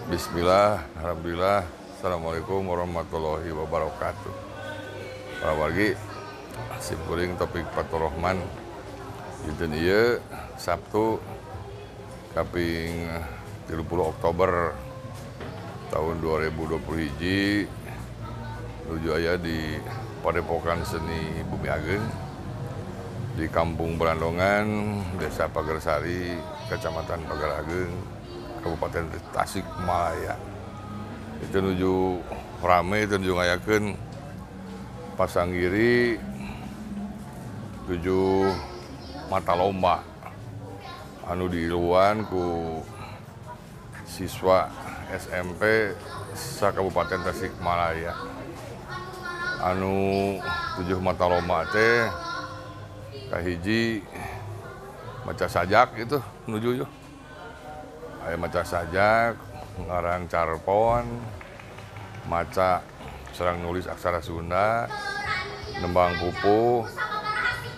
Bismillah, Alhamdulillah, Assalamualaikum warahmatullahi wabarakatuh. Para wargi, simkuring topik Faturrahman. Dinten ieu Sabtu kaping 30 Oktober tahun 2021 nuju aya di Padepokan Seni Bumi Ageng di Kampung Berandongan, Desa Pagersari, Kecamatan Pagar Ageng, Kabupaten Tasikmalaya. Itu nuju rame, itu nuju ngayakeun pasanggiri 7 mata lomba anu diiluan ku siswa SMP sa Kabupaten Tasikmalaya. Anu 7 mata lomba teh kahiji maca sajak itu nuju yuk. Aya maca sajak, ngarang carpon, maca sareng nulis aksara Sunda, nembang pupuh,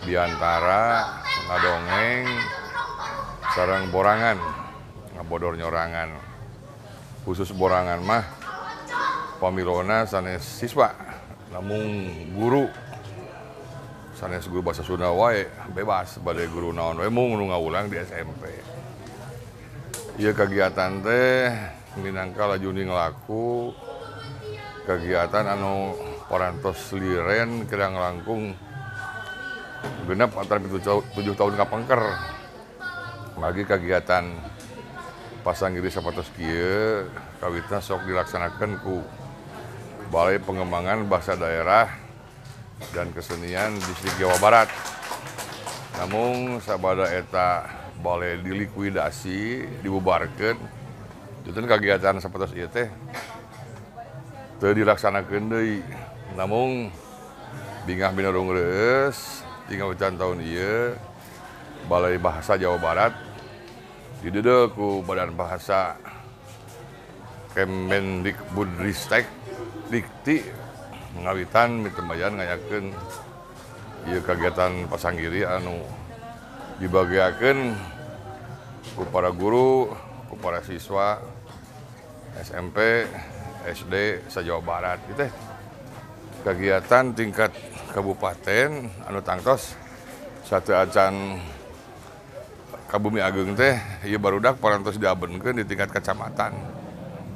biantara, ngadongeng, sareng borangan, ngabodor nyorangan. Khusus borangan mah pamilona sanes siswa, namun guru sanes guru bahasa Sunda wae bebas bade guru naon wae mung nu ngaulang di SMP. Ieu kegiatan teh minangka lajuni ngelaku kegiatan anu parantos liren kira ngelangkung genep antara 7 tahun kapengker. Bagi kegiatan pasanggiri sapatos kieu kawitna sok dilaksanakeun ku Balai Pengembangan Bahasa Daerah dan Kesenian Distrik Jawa Barat. Namun sabada eta balai dilikuidasi, dibubarkeun. Itu kegiatan sapatos ieu teh teu dilaksanakeun deui. Namun bingah binarung reus tinggal hujan tahun ieu Balai Bahasa Jawa Barat dideudeuk ku Badan Bahasa Kemendikbudristek Dikti ngawitan mitembayan ngayakeun ieu kegiatan pasanggiri anu dibagiakeun ku para guru, ku para siswa SMP, SD sa-Jawa Barat. Itu kegiatan tingkat kabupaten anu tangtos satu acan Kabumi Ageng teh ieu barudak parantos diabenkeun di tingkat kecamatan.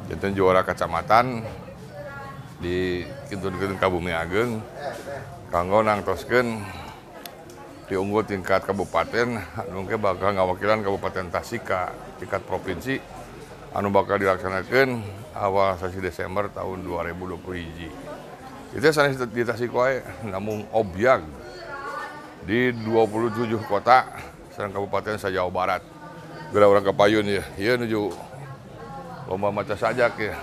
Janten juara kecamatan di kintun Kabumi Ageng kanggo nangtoskeun diunggul tingkat kabupaten anu ge bakal ngawakilan Kabupaten Tasik ka tingkat provinsi anu bakal dilaksanakeun awal sasi Desember tahun 2021. Itu sanes di Tasik wae namun objek di 27 kota sareng kabupaten sa-Jawa Barat. Geura urang kapayun ya. Ieu nuju lomba maca sajak ya.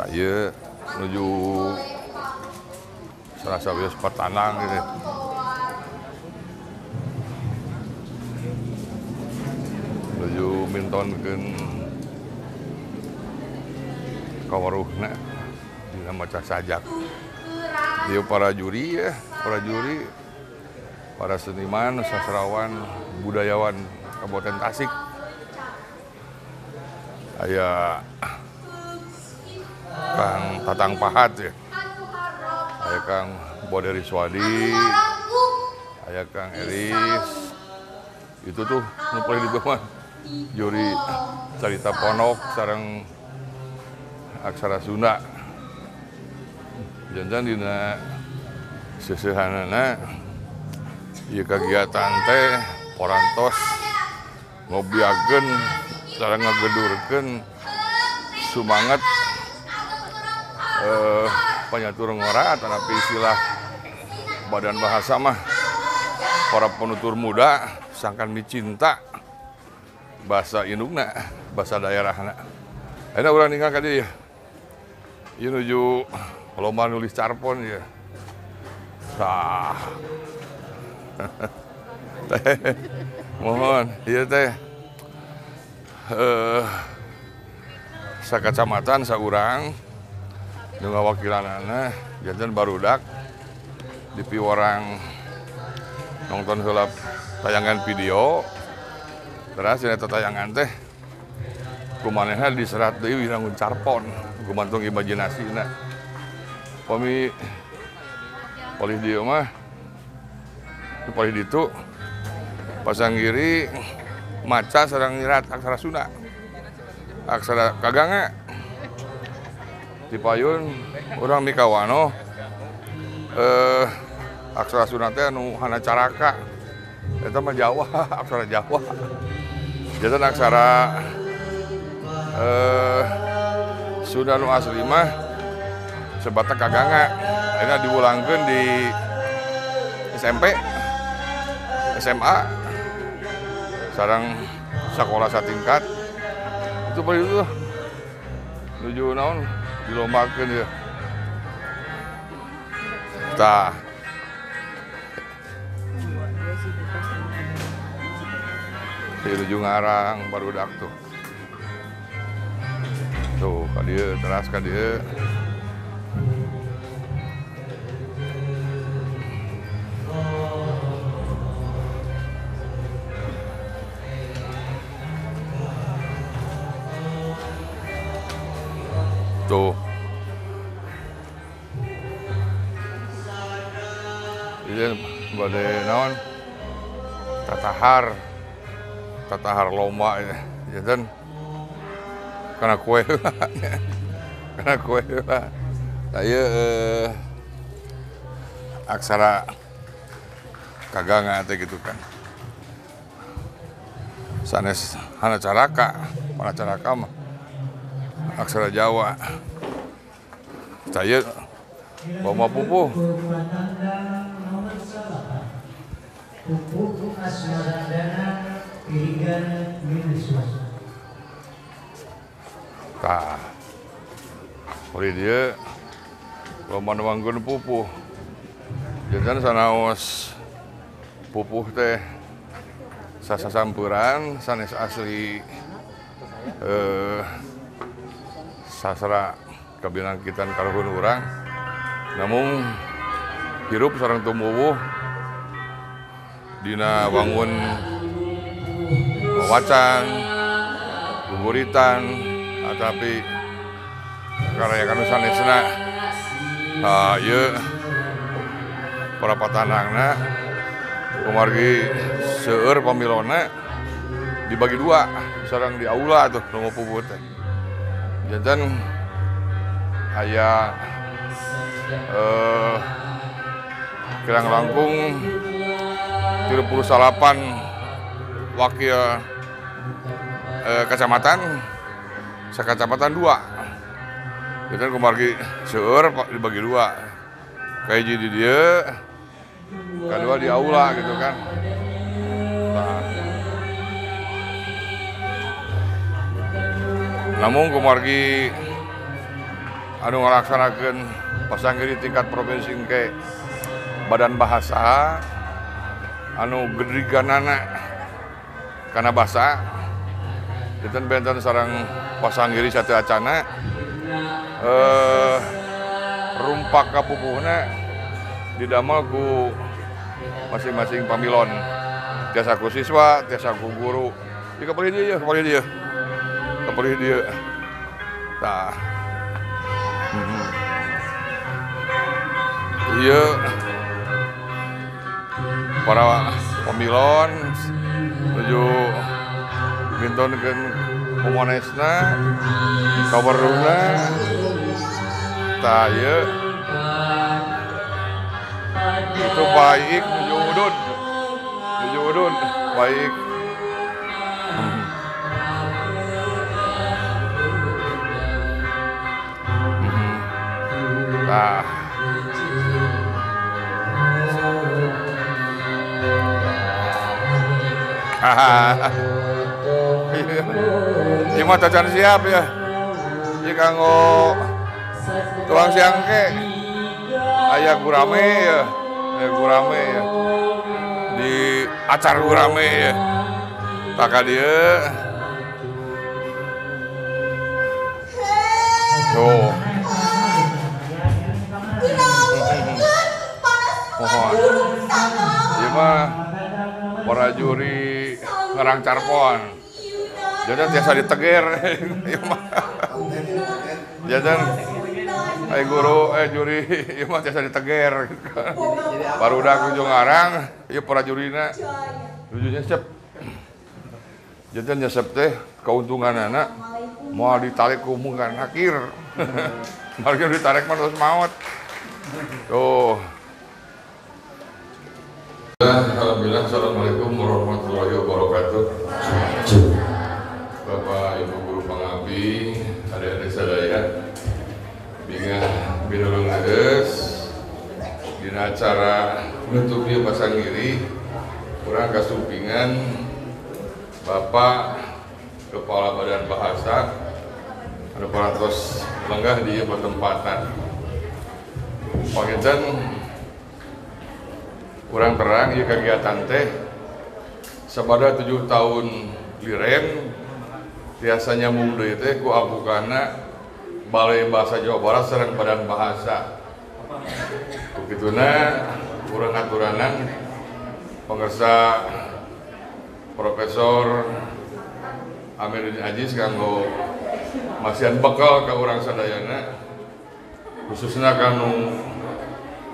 Ieu nuju Sarasa wios Patanang gitu. Nuju mintonkeun kawaruhna dina maca sajak. Ieu para juri ya, para seniman, sastrawan, budayawan Kabupaten Tasik. Aya Kang Tatang Pahat ya, aya Kang Boderi Swadi, aya Kang Eris, itu tuh nu paling di mah juri carita ponok sareng aksara Sunda. Jantan dina seusehanana ieu kegiatan teh parantos ngobiakeun sareng ngagedurkeun sumanget penyatur ngora tanapi istilah Badan Bahasa mah para penutur muda sangkan dicinta bahasa indukna, bahasa daerahna. Ayeuna urang ninggal ka dieu ya. Ieu nuju lomba nulis carpon ya. Tah. Teh mohon ieu teh sakacamatan saurang nu ngawakilanana janten barudak di piwarang nonton heula tayangan video terus eta tayangan teh kumanehna diserat deui nanggun carpon gumantung imajinasina pami polih dieu mah polih ditu Pasanggiri maca sareng nyerat aksara Sunda aksara kaganga di payun urang mikawano aksara Sunda teh anu hana caraka eta mah Jawa aksara Jawa janten aksara Sunda nu asli mah sebatna kaganga ayeuna diulangkeun di SMP SMA sareng sekolah satingkat itu pada itu nuju naon dilombakeun ya tah nuju ngarang barudak tuh ka dieu teras ka dieu tuh ini bade naon tatahar lomba ya janten kana kue kana kue aya aksara kaganga teh gitu kan sanes hana caraka mah aksara Jawa saya bawa pupuh tah ori dieu lomba nuangkeun pupuh janten sanaos pupuh teh sasasampuran sanes asli sastra kabinangkitan karuhun urang namun hirup sareng tumuwuh dina wangun wacan guguritan tapi karyakan sanesna ieu para patanangna kumargi seueur pamilona dibagi dua sareng di aula tuh nu pupuh teh janten aya kirang langkung 38 wakil kecamatan sakacamatan 2 janten kumargi seueur dibagi dua kahiji di dieu kadua di aula gitu kan nah. Namun kumargi anu ngalaksanakeun pasanggiri tingkat provinsi ke badan bahasa anu gedriganana kana basa janten benten sareng pasanggiri sate acana rumpak kapupuhna didamel ku masing-masing pamilon tiasa ku siswa tiasa ku guru kepalih dia tah iya para pamilon nuju mintonkeun kumonesna kaweruna tah ieu itu baik nuju udun baik nah ieu mah tacan siap ya ieu kanggo tuang siangke aya gurame ya di acar gurame ya tak ka dieu tuh mohon. Ieu mah para juri ngerang carpon. Jajan tiasa diteger. Ieu mah. Jajan guru juri ieu mah tiasa diteger. Barudak ujung ngarang, ieu para jurina. Tujuh nyesep. Jajan nyesep teh keuntunganana mau ditarik ku mungkan hakir. Marga ditarik mah terus maut. Tuh. Alhamdulillah, assalamualaikum warahmatullahi wabarakatuh. Bapak Ibu guru pangabdi, adik-adik sadaya, binulung ngades, dina acara nutup ieu Pasanggiri, kurang kasupingan Bapak Kepala Badan Bahasa, ada parantos lenggah di pertempatan. Panginten kurang terang ieu kegiatan teh sabada 7 tahun lireng tiasa nyambung deui teh ku abukana Balai Bahasa Jawa Barat sareng Badan Bahasa. Begituna urang aturanan pangersa Profesor Amiruddin Aziz kanggo masihan bekal ka urang sadayana khususna kanu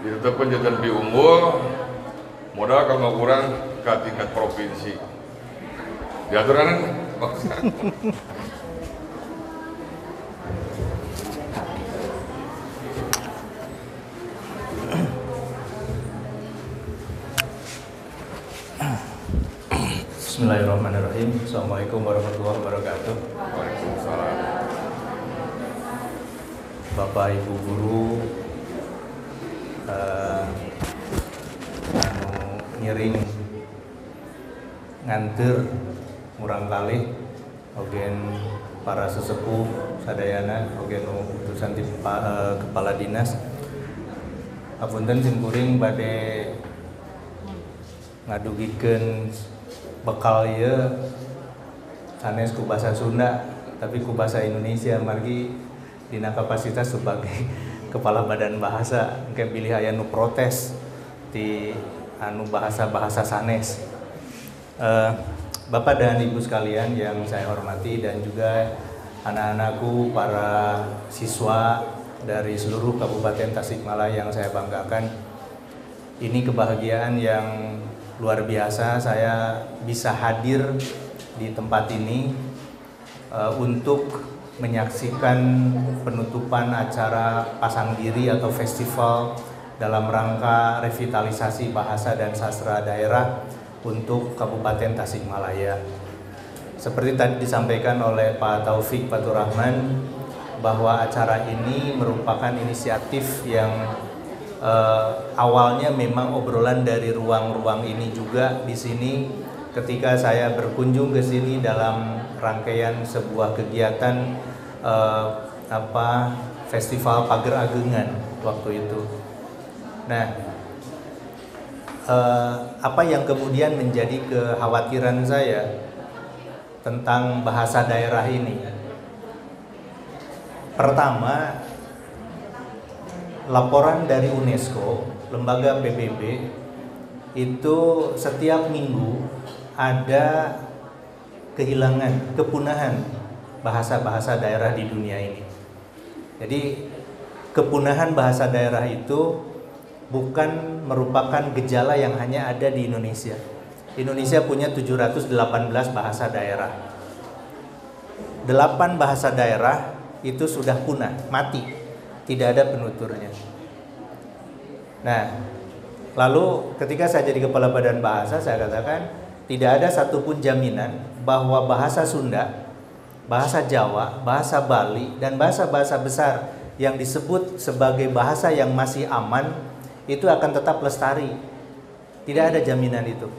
ditetepkeun jajan bi unggul modal kanggo urang ka tingkat provinsi. Diaturanan bangsa. Bismillahirrahmanirrahim. Assalamualaikum warahmatullahi wabarakatuh. Waalaikumsalam. Bapak Ibu guru, ngiring nganter murang kalih ogen para sesepuh sadayana ogen utusan kepala dinas. Apunten simkuring bade ngadugikeun bekal ieu sanes ku basa Sunda tapi ku basa Indonesia margi dina kapasitas sebagai kepala badan bahasa engke pilih aya nu protes di anu bahasa sanes. Bapak dan Ibu sekalian yang saya hormati dan juga anak-anakku para siswa dari seluruh Kabupaten Tasikmalaya yang saya banggakan. Ini kebahagiaan yang luar biasa saya bisa hadir di tempat ini untuk menyaksikan penutupan acara Pasanggiri atau festival dalam rangka revitalisasi bahasa dan sastra daerah untuk Kabupaten Tasikmalaya. Seperti tadi disampaikan oleh Pak Taufik Faturrahman bahwa acara ini merupakan inisiatif yang awalnya memang obrolan dari ruang-ruang ini juga di sini ketika saya berkunjung ke sini dalam rangkaian sebuah kegiatan festival Pager Agengan waktu itu. Nah, apa yang kemudian menjadi kekhawatiran saya tentang bahasa daerah ini? Pertama, laporan dari UNESCO, lembaga PBB, itu setiap minggu ada kepunahan bahasa-bahasa daerah di dunia ini. Jadi kepunahan bahasa daerah itu bukan merupakan gejala yang hanya ada di Indonesia. Indonesia punya 718 bahasa daerah. 8 bahasa daerah itu sudah punah, mati. Tidak ada penuturnya. Nah, lalu ketika saya jadi kepala badan bahasa, saya katakan tidak ada satupun jaminan bahwa bahasa Sunda, bahasa Jawa, bahasa Bali, dan bahasa-bahasa besar yang disebut sebagai bahasa yang masih aman itu akan tetap lestari. Tidak ada jaminan itu.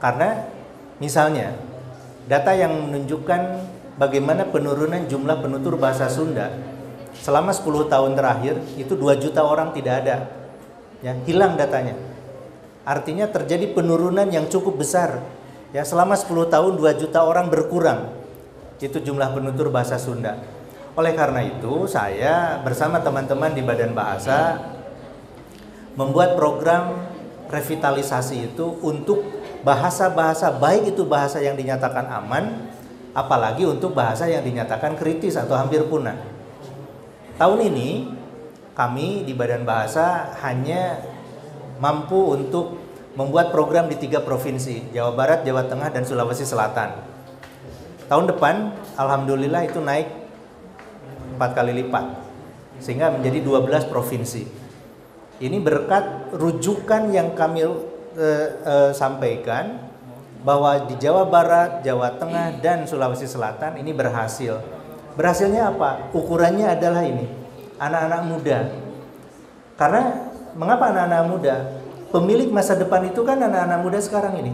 Karena misalnya data yang menunjukkan bagaimana penurunan jumlah penutur bahasa Sunda selama 10 tahun terakhir itu 2 juta orang tidak ada. Ya, hilang datanya. Artinya terjadi penurunan yang cukup besar. Ya, selama 10 tahun 2 juta orang berkurang. Itu jumlah penutur bahasa Sunda. Oleh karena itu, saya bersama teman-teman di Badan Bahasa membuat program revitalisasi itu untuk bahasa-bahasa, baik itu bahasa yang dinyatakan aman, apalagi untuk bahasa yang dinyatakan kritis atau hampir punah. Tahun ini kami di Badan Bahasa hanya mampu untuk membuat program di 3 provinsi, Jawa Barat, Jawa Tengah, dan Sulawesi Selatan. Tahun depan, alhamdulillah itu naik 4 kali lipat, sehingga menjadi 12 provinsi. Ini berkat rujukan yang kami sampaikan, bahwa di Jawa Barat, Jawa Tengah, dan Sulawesi Selatan ini berhasil. Berhasilnya apa? Ukurannya adalah ini, anak-anak muda. Karena mengapa anak-anak muda? Pemilik masa depan itu kan anak-anak muda sekarang ini.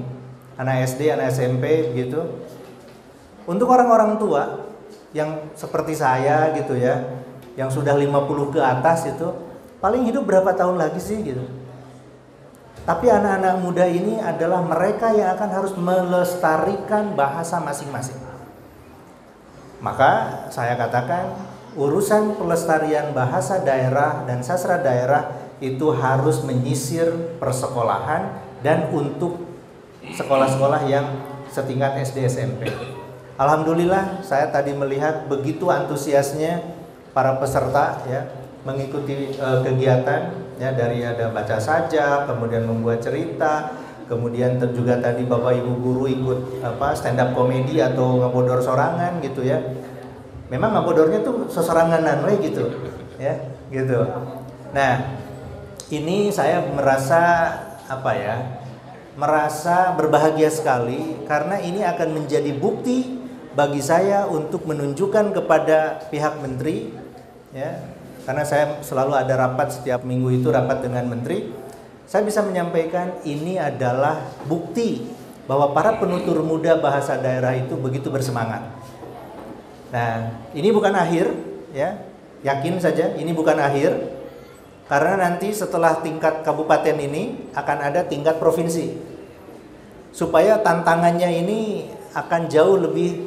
Anak SD, anak SMP gitu. Untuk orang-orang tua yang seperti saya gitu ya, yang sudah 50 ke atas itu, paling hidup berapa tahun lagi sih gitu. Tapi anak-anak muda ini adalah mereka yang akan harus melestarikan bahasa masing-masing. Maka saya katakan urusan pelestarian bahasa daerah dan sastra daerah itu harus menyisir persekolahan dan untuk sekolah-sekolah yang setingkat SD SMP. Alhamdulillah saya tadi melihat begitu antusiasnya para peserta ya mengikuti kegiatan ya, dari ada baca sajak, kemudian membuat cerita, kemudian juga tadi Bapak Ibu guru ikut stand up komedi atau ngabodor sorangan gitu ya. Memang ngabodornya tuh sesoranganan we gitu ya, gitu. Nah, ini saya merasa merasa berbahagia sekali karena ini akan menjadi bukti bagi saya untuk menunjukkan kepada pihak menteri ya. Karena saya selalu ada rapat setiap minggu itu, rapat dengan menteri. Saya bisa menyampaikan ini adalah bukti bahwa para penutur muda bahasa daerah itu begitu bersemangat. Nah, ini bukan akhir ya. Yakin saja ini bukan akhir. Karena nanti setelah tingkat kabupaten ini akan ada tingkat provinsi. Supaya tantangannya ini akan jauh lebih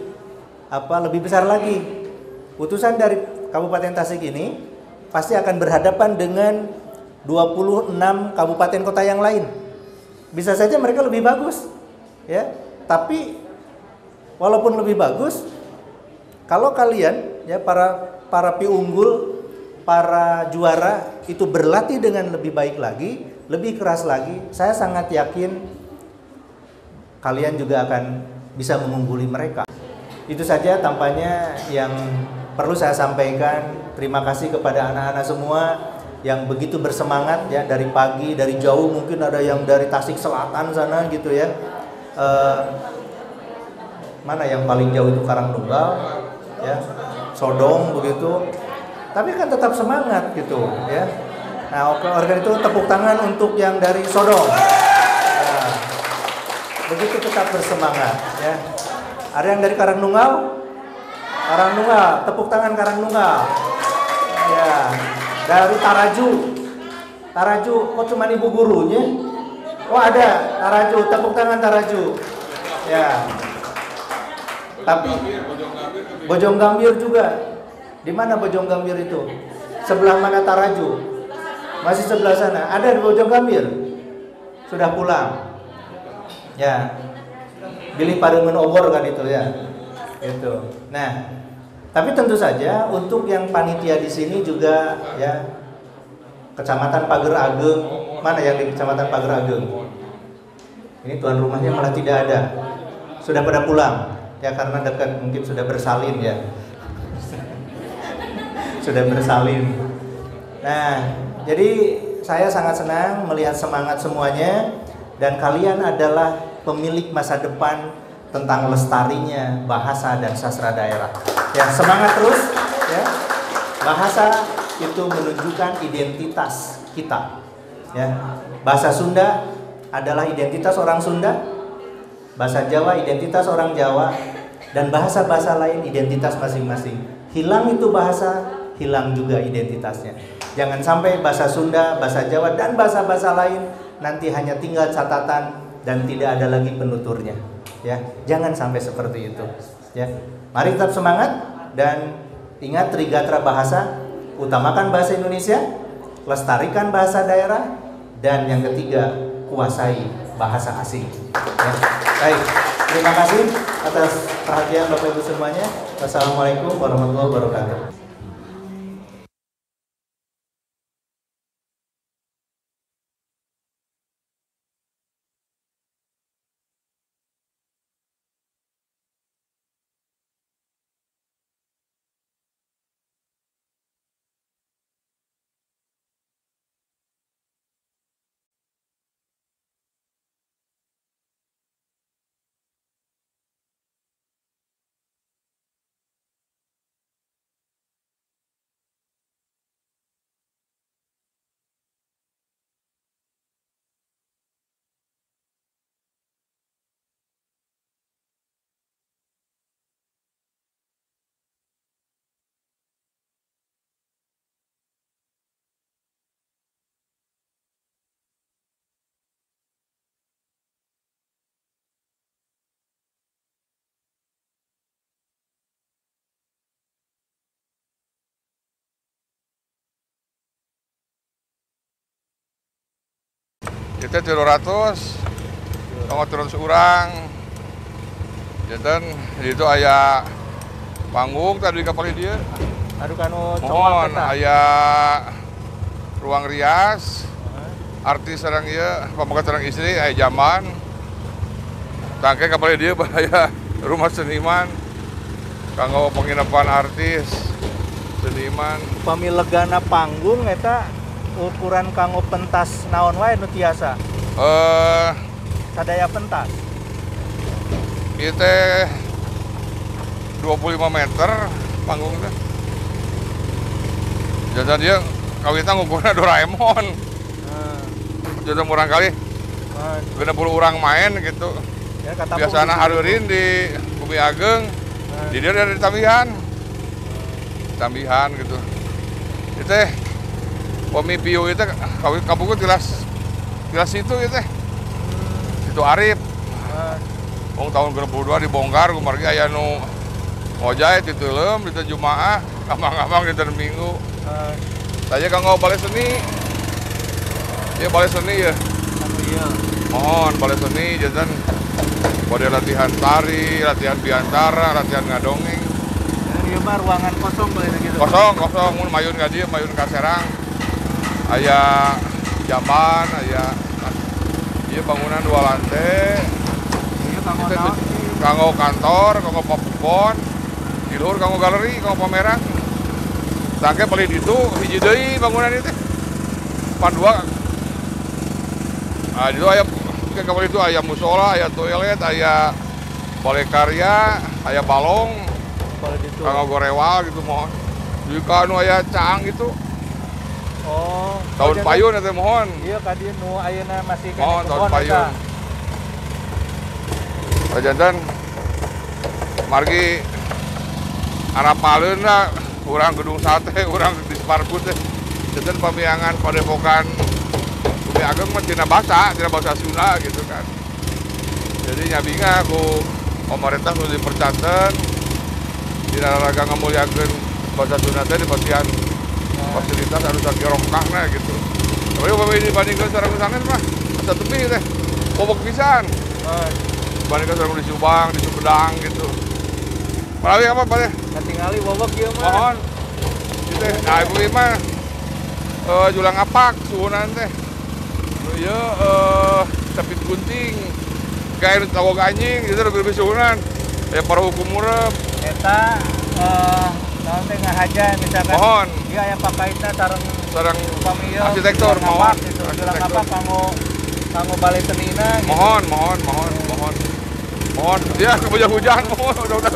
besar lagi. Utusan dari Kabupaten Tasik ini pasti akan berhadapan dengan 26 kabupaten kota yang lain. Bisa saja mereka lebih bagus, ya. Tapi walaupun lebih bagus, kalau kalian ya para piunggul, para juara itu berlatih dengan lebih baik lagi, lebih keras lagi, saya sangat yakin kalian juga akan bisa mengungguli mereka. Itu saja tampaknya yang perlu saya sampaikan. Terima kasih kepada anak-anak semua yang begitu bersemangat ya, dari pagi, dari jauh, mungkin ada yang dari Tasik Selatan sana gitu ya. Mana yang paling jauh itu Karangnunggal ya, Sodong begitu. Tapi kan tetap semangat gitu ya. Nah, organ itu tepuk tangan untuk yang dari Sodong. Nah, begitu tetap bersemangat ya. Ada yang dari Karangnunggal? Karangnunggal, tepuk tangan Karangnunggal. Ya, dari Taraju, kok cuma ibu gurunya? Oh ada, Taraju, tepuk tangan Taraju. Ya. Tapi Bojonggambir juga. Di mana Bojonggambir itu? Sebelah mana Taraju? Masih sebelah sana. Ada di Bojonggambir. Sudah pulang. Ya. Pilih parengen obor kan itu ya. Gitu. Nah, tapi tentu saja untuk yang panitia di sini juga ya, Kecamatan Pager Ageng. Mana yang di Kecamatan Pager Ageng? Ini tuan rumahnya malah tidak ada. Sudah pada pulang ya, karena dekat, mungkin sudah bersalin ya. Sudah bersalin. Nah, jadi saya sangat senang melihat semangat semuanya, dan kalian adalah pemilik masa depan tentang lestarinya bahasa dan sastra daerah. Ya, semangat terus ya. Bahasa itu menunjukkan identitas kita. Ya. Bahasa Sunda adalah identitas orang Sunda. Bahasa Jawa identitas orang Jawa, dan bahasa-bahasa lain identitas masing-masing. Hilang itu bahasa, hilang juga identitasnya. Jangan sampai bahasa Sunda, bahasa Jawa, dan bahasa-bahasa lain nanti hanya tinggal catatan dan tidak ada lagi penuturnya. Ya, jangan sampai seperti itu. Ya, mari tetap semangat dan ingat Trigatra Bahasa, utamakan bahasa Indonesia, lestarikan bahasa daerah, dan yang ketiga, kuasai bahasa asing. Ya. Baik, terima kasih atas perhatian Bapak Ibu semuanya. Wassalamualaikum warahmatullahi wabarakatuh. Kita 300, kalau turun seorang, jadi itu ayah panggung tadi kapal dia. Aduh kanu Mohon ayah ruang rias, artis serang iya, pemakai serang istri, ayah zaman, tangke kapal dia bahaya rumah seniman, kanggo penginapan artis, seniman. pamilegana panggung eta ukuran kanggo pentas naon wae nu tiasa sadaya pentas Ieu teh 25 meter panggungnya. Jadi dia kawitna ngukurna Doraemon. Jadi murang kali 20 orang main gitu. ya, kata Biasana hareureun di Bumi Ageng. Di dia dari tambihan. Tambihan gitu. Itu teh pemipiu itu kabukut tilas itu teh. Itu Arif. Wong tahun 2022 dibongkar kumargi aya nu ngojay di Tilem, di Jumaah, kamang-kamang di Minggu. Saya kanggo balai seni. Ya balai seni ya. Mohon balai seni jajan pada latihan tari, latihan biantara, latihan ngadongeng. Ieu mah ruangan kosong bae gitu. Kosong mun mayun ka dieu, mayun ka Serang. Aya jamban, aya ieu bangunan 2 lantai. Ieu kanggo naon? Kanggo kantor, kanggo papupon. Di luhur kanggo galeri, kanggo pameran. Tangke beli ditu hiji deui bangunan itu. Pan 2. Ah ditu aya kanggo itu aya musola, aya toilet, aya balai karya, aya balong. Kanggo gorewal gitu mohon. Jika anu aya caang gitu. Oh, Tahun payun eta mohon. Iya kadi nu ayeuna masih Mohon tahun payun. Pajantan margi harapaleunna urang gedung sate, urang di Sparkut teh. Jantan pamiangan Padepokan Bumi Ageng mah tina bahasa Sunda gitu kan. Jadi nyabinga ku pemerintah sudah dipercanten dina raraga ngamulyakeun bahasa Sunda teh di pasian fasilitas harus dirongkahna gitu. Tapi upami dibandingkeun sareng sanes mah asa tebih teh. Bobok pisan. Dibandingkeun sareng di Subang, di Sumedang gitu. Malawi apa Pak? Katingali bobok ieu mah. Mohon. Ieu teh nah ibu mah julang apak suhunan teh. Nu ieu sapit gunting. Gawe tawo anjing gitu lebih suhunan. Ya para hukum murep. Eta naon teh ngahaja misalkan. Mohon. Ieu aya pakaitna sareng upami ieu arsitektur mohon. Julang apa kanggo balai senina gitu. Mohon. Mohon. Ya hujan mohon udah.